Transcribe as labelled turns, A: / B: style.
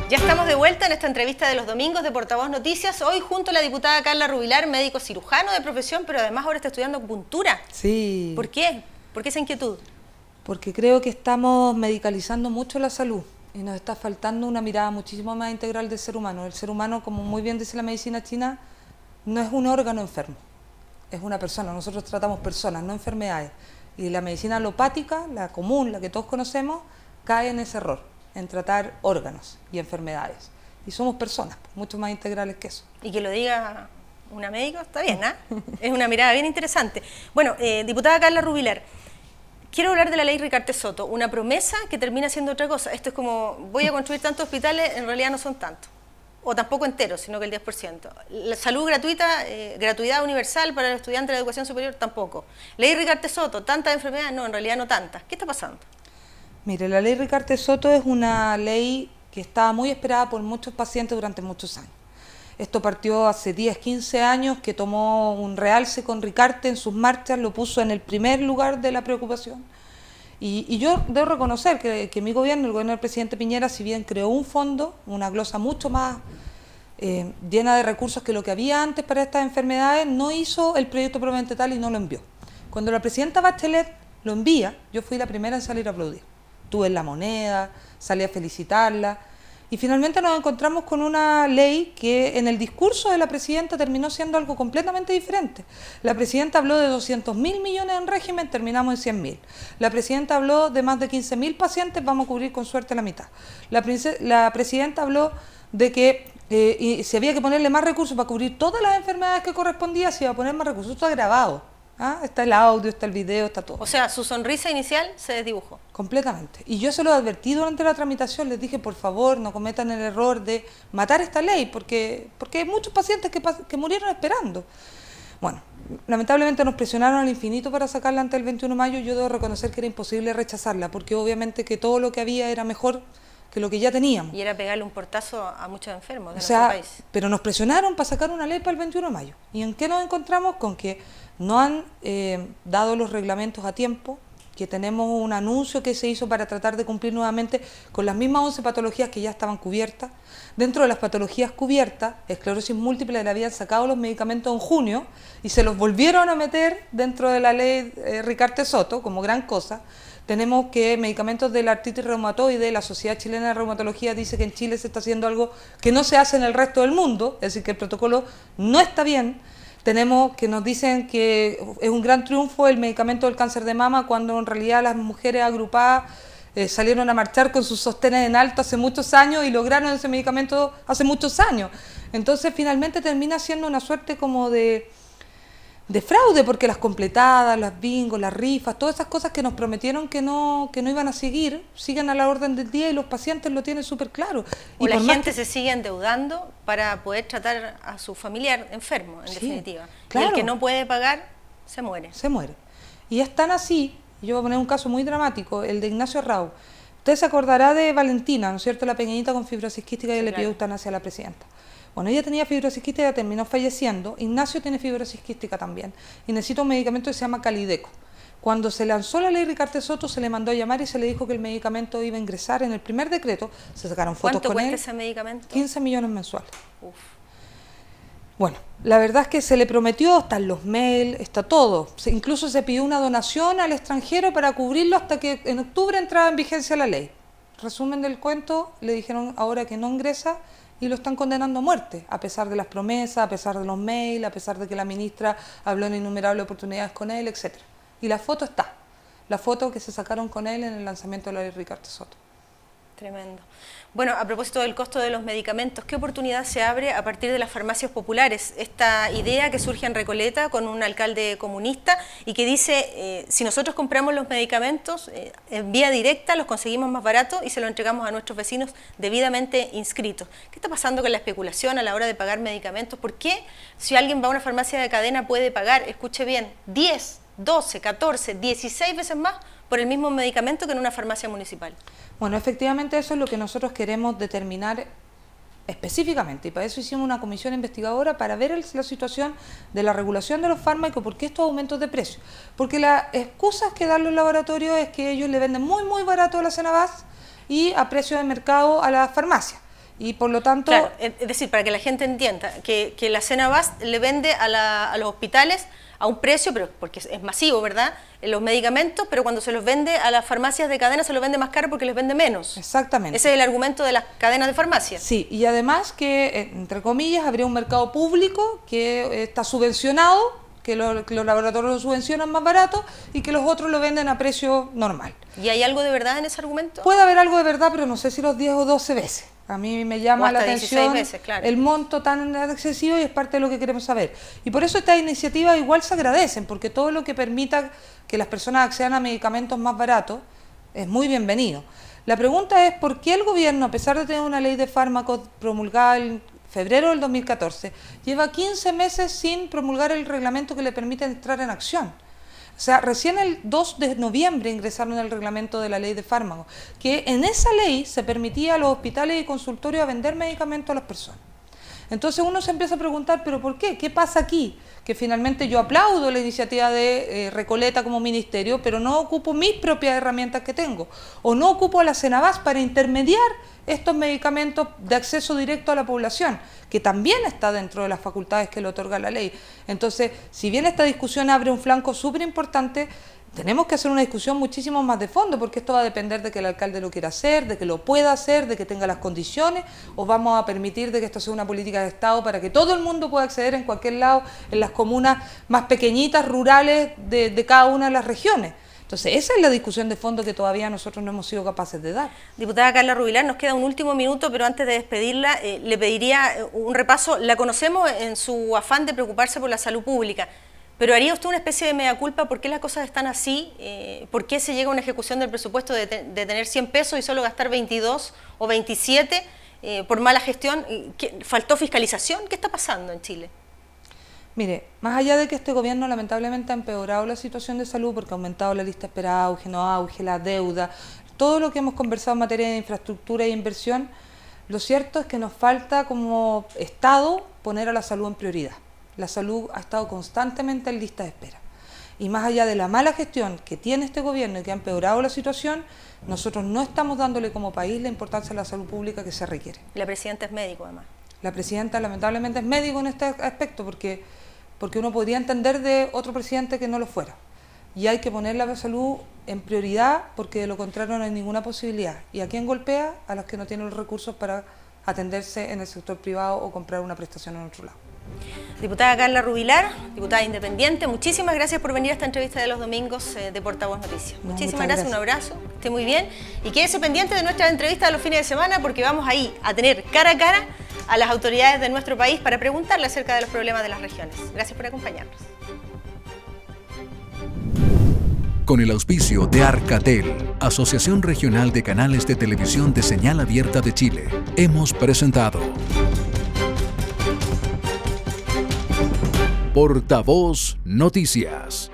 A: Ya estamos de vuelta en esta entrevista de los domingos de Portavoz Noticias, hoy junto a la diputada Carla Rubilar, médico cirujano de profesión, pero además ahora está estudiando acupuntura.
B: Sí.
A: ¿Por qué? ¿Por qué esa inquietud?
B: Porque creo que estamos medicalizando mucho la salud y nos está faltando una mirada muchísimo más integral del ser humano. El ser humano, como muy bien dice la medicina china, no es un órgano enfermo, es una persona. Nosotros tratamos personas, no enfermedades. Y la medicina alopática, la común, la que todos conocemos, cae en ese error, en tratar órganos y enfermedades. Y somos personas, mucho más integrales que eso.
A: Y que lo diga una médico, está bien, ¿ah? Es una mirada bien interesante. Bueno, diputada Carla Rubilar, quiero hablar de la ley Ricardo Soto, una promesa que termina siendo otra cosa. Esto es como, voy a construir tantos hospitales, en realidad no son tantos. O tampoco enteros, sino que el 10%. La salud gratuita, gratuidad universal para los estudiantes de la educación superior, tampoco. Ley Ricardo Soto, tantas enfermedades, no, en realidad no tantas. ¿Qué está pasando?
B: Mire, la ley Ricardo Soto es una ley que estaba muy esperada por muchos pacientes durante muchos años. Esto partió hace 10, 15 años, que tomó un realce con Ricardo en sus marchas, lo puso en el primer lugar de la preocupación. Y yo debo reconocer que mi gobierno, el gobierno del presidente Piñera, si bien creó un fondo, una glosa mucho más llena de recursos que lo que había antes para estas enfermedades, no hizo el proyecto probablemente tal y no lo envió. Cuando la presidenta Bachelet lo envía, yo fui la primera en salir a aplaudir. Estuve en La Moneda, salí a felicitarla, y finalmente nos encontramos con una ley que en el discurso de la presidenta terminó siendo algo completamente diferente. La presidenta habló de 200.000 millones en régimen, terminamos en 100.000. La presidenta habló de más de 15.000 pacientes, vamos a cubrir con suerte la mitad. La presidenta habló de que si había que ponerle más recursos para cubrir todas las enfermedades que correspondía, se iba a poner más recursos. Esto está grabado. ¿Ah? Está el audio, está el video, está todo.
A: O sea, su sonrisa inicial se desdibujó.
B: Completamente. Y yo se lo advertí durante la tramitación, les dije, por favor, no cometan el error de matar esta ley, porque hay muchos pacientes que murieron esperando. Bueno, lamentablemente nos presionaron al infinito para sacarla antes del 21 de mayo, y yo debo reconocer que era imposible rechazarla, porque obviamente que todo lo que había era mejor que lo que ya teníamos.
A: Y era pegarle un portazo a muchos enfermos de nuestro país.
B: Pero nos presionaron para sacar una ley para el 21 de mayo. ¿Y en qué nos encontramos? Con que no han dado los reglamentos a tiempo, que tenemos un anuncio que se hizo para tratar de cumplir nuevamente con las mismas 11 patologías que ya estaban cubiertas. Dentro de las patologías cubiertas, esclerosis múltiple, le habían sacado los medicamentos en junio y se los volvieron a meter dentro de la ley Ricardo Soto como gran cosa. Tenemos que medicamentos de la artritis reumatoide, la Sociedad Chilena de Reumatología dice que en Chile se está haciendo algo que no se hace en el resto del mundo, es decir, que el protocolo no está bien. Tenemos que nos dicen que es un gran triunfo el medicamento del cáncer de mama, cuando en realidad las mujeres agrupadas salieron a marchar con sus sostenes en alto hace muchos años y lograron ese medicamento hace muchos años. Entonces finalmente termina siendo una suerte como de fraude, porque las completadas, las bingos, las rifas, todas esas cosas que nos prometieron que no iban a seguir, siguen a la orden del día y los pacientes lo tienen súper claro.
A: O la gente se sigue endeudando para poder tratar a su familiar enfermo, en definitiva. Claro. Y el que no puede pagar, se muere.
B: Se muere. Y es tan así, yo voy a poner un caso muy dramático, el de Ignacio Rau. Usted se acordará de Valentina, ¿no es cierto?, la pequeñita con fibrosis quística y le pidió eutanasia a la presidenta. Bueno, ella tenía fibrosis quística y terminó falleciendo. Ignacio tiene fibrosis quística también y necesita un medicamento que se llama Calideco. Cuando se lanzó la ley Ricardo Soto, se le mandó a llamar y se le dijo que el medicamento iba a ingresar en el primer decreto. Se sacaron fotos con él.
A: ¿Cuánto cuesta ese medicamento?
B: 15 millones mensuales.
A: Uf.
B: Bueno, la verdad es que se le prometió, están los mails, está todo. Incluso se pidió una donación al extranjero para cubrirlo hasta que en octubre entraba en vigencia la ley. Resumen del cuento, le dijeron ahora que no ingresa y lo están condenando a muerte, a pesar de las promesas, a pesar de los mails, a pesar de que la ministra habló en innumerables oportunidades con él, etc. Y la foto está, la foto que se sacaron con él en el lanzamiento de la ley Ricardo Soto.
A: Tremendo. Bueno, a propósito del costo de los medicamentos, ¿qué oportunidad se abre a partir de las farmacias populares? Esta idea que surge en Recoleta con un alcalde comunista y que dice, si nosotros compramos los medicamentos en vía directa, los conseguimos más barato y se los entregamos a nuestros vecinos debidamente inscritos. ¿Qué está pasando con la especulación a la hora de pagar medicamentos? ¿Por qué si alguien va a una farmacia de cadena puede pagar, escuche bien, 10, 12, 14, 16 veces más por el mismo medicamento que en una farmacia municipal?
B: Bueno, efectivamente eso es lo que nosotros queremos determinar específicamente, y para eso hicimos una comisión investigadora para ver la situación de la regulación de los fármacos, por qué estos aumentos de precios. Porque las excusas que dan los laboratorios es que ellos le venden muy barato a la Cenabás y a precio de mercado a las farmacias. Y por lo tanto...
A: Claro, es decir, para que la gente entienda, que la Cenabast le vende a los hospitales a un precio, pero porque es masivo, ¿verdad?, los medicamentos, pero cuando se los vende a las farmacias de cadena se los vende más caro porque les vende menos.
B: Exactamente.
A: Ese es el argumento de las cadenas de farmacias.
B: Sí, y además que, entre comillas, habría un mercado público que está subvencionado, que los laboratorios lo subvencionan más barato y que los otros lo venden a precio normal.
A: ¿Y hay algo de verdad en ese argumento?
B: Puede haber algo de verdad, pero no sé si los 10 o 12 veces. A mí me llama la atención
A: 16 veces, claro,
B: el monto tan excesivo y es parte de lo que queremos saber. Y por eso estas iniciativas igual se agradecen, porque todo lo que permita que las personas accedan a medicamentos más baratos es muy bienvenido. La pregunta es, ¿por qué el gobierno, a pesar de tener una ley de fármacos promulgada en febrero del 2014, lleva 15 meses sin promulgar el reglamento que le permite entrar en acción? O sea, recién el 2 de noviembre ingresaron el reglamento de la ley de fármacos, que en esa ley se permitía a los hospitales y consultorios a vender medicamentos a las personas. Entonces uno se empieza a preguntar, ¿pero por qué? ¿Qué pasa aquí? Que finalmente yo aplaudo la iniciativa de Recoleta como ministerio, pero no ocupo mis propias herramientas que tengo, o no ocupo a la Cenabast para intermediar estos medicamentos de acceso directo a la población, que también está dentro de las facultades que le otorga la ley. Entonces, si bien esta discusión abre un flanco súper importante, tenemos que hacer una discusión muchísimo más de fondo, porque esto va a depender de que el alcalde lo quiera hacer, de que lo pueda hacer, de que tenga las condiciones, o vamos a permitir de que esto sea una política de Estado para que todo el mundo pueda acceder en cualquier lado, en las comunas más pequeñitas, rurales de cada una de las regiones. Entonces, esa es la discusión de fondo que todavía nosotros no hemos sido capaces de dar.
A: Diputada Carla Rubilar, nos queda un último minuto, pero antes de despedirla, le pediría un repaso. La conocemos en su afán de preocuparse por la salud pública, pero ¿haría usted una especie de mea culpa? ¿Por qué las cosas están así? ¿Por qué se llega a una ejecución del presupuesto de tener 100 pesos y solo gastar 22 o 27 por mala gestión? ¿Faltó fiscalización? ¿Qué está pasando en Chile?
B: Mire, más allá de que este gobierno lamentablemente ha empeorado la situación de salud porque ha aumentado la lista de espera, auge, no auge, la deuda, todo lo que hemos conversado en materia de infraestructura e inversión, lo cierto es que nos falta como Estado poner a la salud en prioridad. La salud ha estado constantemente en lista de espera. Y más allá de la mala gestión que tiene este gobierno y que ha empeorado la situación, nosotros no estamos dándole como país la importancia a la salud pública que se requiere.
A: La presidenta es médico, además.
B: La presidenta lamentablemente es médico en este aspecto porque uno podría entender de otro presidente que no lo fuera. Y hay que poner la salud en prioridad porque de lo contrario no hay ninguna posibilidad. ¿Y a quién golpea? A los que no tienen los recursos para atenderse en el sector privado o comprar una prestación en otro lado.
A: Diputada Carla Rubilar, diputada independiente, muchísimas gracias por venir a esta entrevista de los domingos de Portavoz Noticias. Muchísimas gracias, un abrazo, que esté muy bien y quédese pendiente de nuestras entrevistas de los fines de semana porque vamos ahí a tener cara a cara a las autoridades de nuestro país para preguntarle acerca de los problemas de las regiones. Gracias por acompañarnos.
C: Con el auspicio de Arcatel, Asociación Regional de Canales de Televisión de Señal Abierta de Chile, hemos presentado Portavoz Noticias.